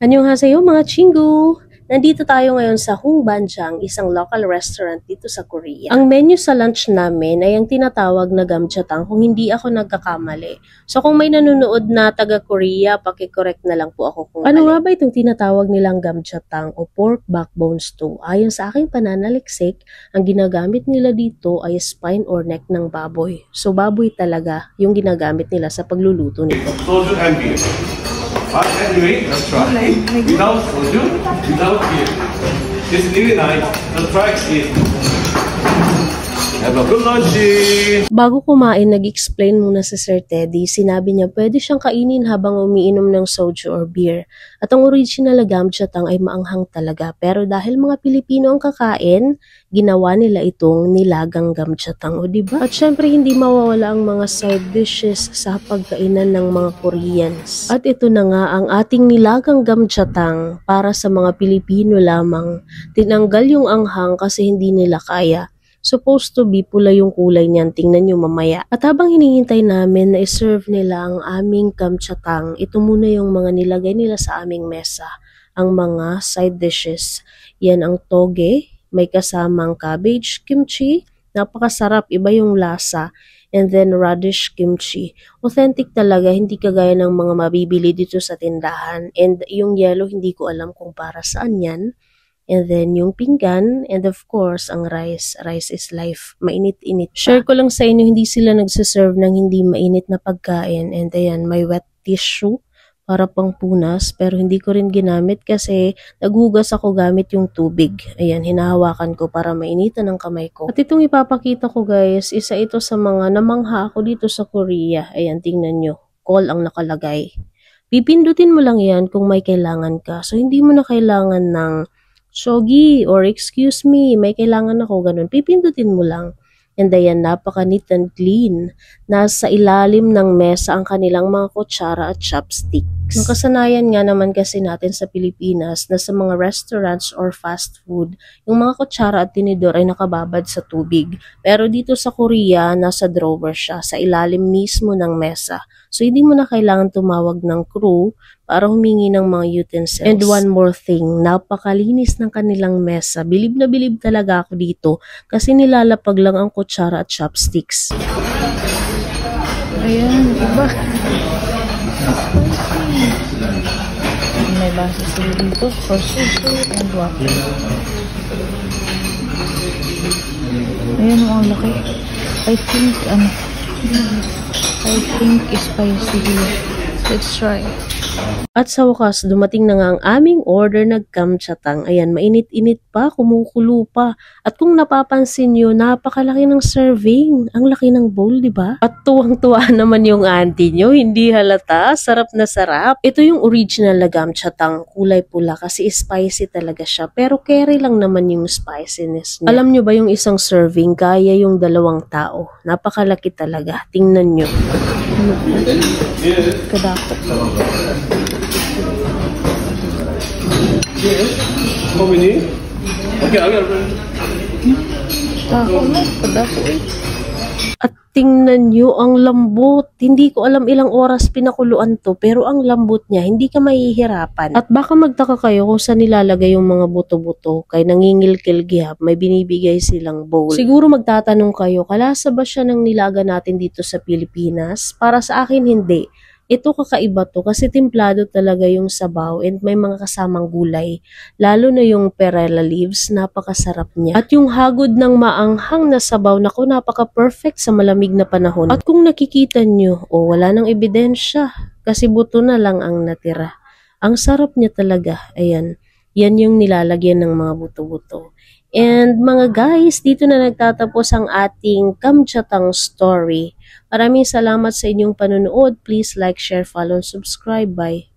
Annyeonghaseyo mga chingu! Nandito tayo ngayon sa Hungbanjang, isang local restaurant dito sa Korea. Ang menu sa lunch namin ay ang tinatawag na gamjatang kung hindi ako nagkakamali. So kung may nanonood na taga-Korea, paki-correct na lang po ako kung ano nga ba itong tinatawag nilang gamjatang o pork backbone stew. Ayon sa aking pananaliksik, ang ginagamit nila dito ay spine or neck ng baboy. So baboy talaga yung ginagamit nila sa pagluluto nito. Soju and beer. Anyway, let's try. Without soju, without beer. This is really nice. Let's try it. Have a good lunch. Bago kumain, nag-explain muna si Sir Teddy. Sinabi niya pwede siyang kainin habang umiinom ng soju or beer. At ang original na gamjatang ay maanghang talaga. Pero dahil mga Pilipino ang kakain, ginawa nila itong nilagang gamjatang. O diba? At syempre hindi mawawala ang mga side dishes sa pagkainan ng mga Koreans. At ito na nga ang ating nilagang gamjatang para sa mga Pilipino lamang. Tinanggal yung anghang kasi hindi nila kaya. Supposed to be pula yung kulay niyan, tingnan nyo mamaya. At habang hinihintay namin na iserve nila ang aming gamjatang, ito muna yung mga nilagay nila sa aming mesa. Ang mga side dishes. Yan ang toge, may kasamang cabbage, kimchi, napakasarap, iba yung lasa. And then radish kimchi. Authentic talaga, hindi kagaya ng mga mabibili dito sa tindahan. And yung yellow, hindi ko alam kung para saan yan. And then, yung pinggan, and of course, ang rice. Rice is life. Mainit-init pa. Share ko lang sa inyo, hindi sila nagsiserve ng hindi mainit na pagkain. And ayan, may wet tissue para pang punas. Pero hindi ko rin ginamit kasi naghugas ako gamit yung tubig. Ayan, hinahawakan ko para mainitan ang kamay ko. At itong ipapakita ko guys, isa ito sa mga namangha ako dito sa Korea. Ayan, tingnan nyo. Call ang nakalagay. Pipindutin mo lang yan kung may kailangan ka. So, hindi mo na kailangan ng shogi or excuse me, may kailangan ako, ganun. Pipindutin mo lang. And ayan, napaka-neat and clean. Nasa ilalim ng mesa ang kanilang mga kutsara at chopsticks. Nakasanayan nga naman kasi natin sa Pilipinas na sa mga restaurants or fast food, yung mga kutsara at tinidor ay nakababad sa tubig. Pero dito sa Korea, nasa drawer siya, sa ilalim mismo ng mesa. So, hindi mo na kailangan tumawag ng crew para humingi ng mga utensils. And one more thing, napakalinis ng kanilang mesa. Bilib na bilib talaga ako dito kasi nilalapag lang ang kutsara at chopsticks. Ayan, diba? May basa sila dito for sushi and waffle. Ayan, ang laki. I think spicy here. Let's try. At sa wakas, dumating na nga ang aming order na gamjatang. Ayan, mainit-init pa, kumukulo pa. At kung napapansin nyo, napakalaki ng serving. Ang laki ng bowl, di ba? At tuwang-tuwa naman yung auntie nyo, hindi halata, sarap na sarap. Ito yung original na gamjatang, kulay pula kasi spicy talaga siya. Pero carry lang naman yung spiciness niya. Alam nyo ba yung isang serving, kaya yung 2 tao. Napakalaki talaga. Tingnan nyo. Kadakot. How many? Okay, I got Kadakot eh. At tingnan nyo, ang lambot. Hindi ko alam ilang oras pinakuluan to, pero ang lambot niya, hindi ka mahihirapan. At baka magtaka kayo kung saan nilalagay yung mga buto-buto. Kay nangingilkil gihap, may binibigay silang bowl. Siguro magtatanong kayo, kalasa ba siya ng nilaga natin dito sa Pilipinas? Para sa akin, hindi. Ito kakaiba to kasi templado talaga yung sabaw and may mga kasamang gulay. Lalo na yung perilla leaves, napakasarap niya. At yung hagod ng maanghang na sabaw, naku, napaka-perfect sa malamig na panahon. At kung nakikita nyo, wala nang ebidensya kasi buto na lang ang natira. Ang sarap niya talaga. Ayan, yan yung nilalagyan ng mga buto-buto. And mga guys, dito na nagtatapos ang ating gamjatang story. Maraming salamat sa inyong panonood. Please like, share, follow, and subscribe. Bye.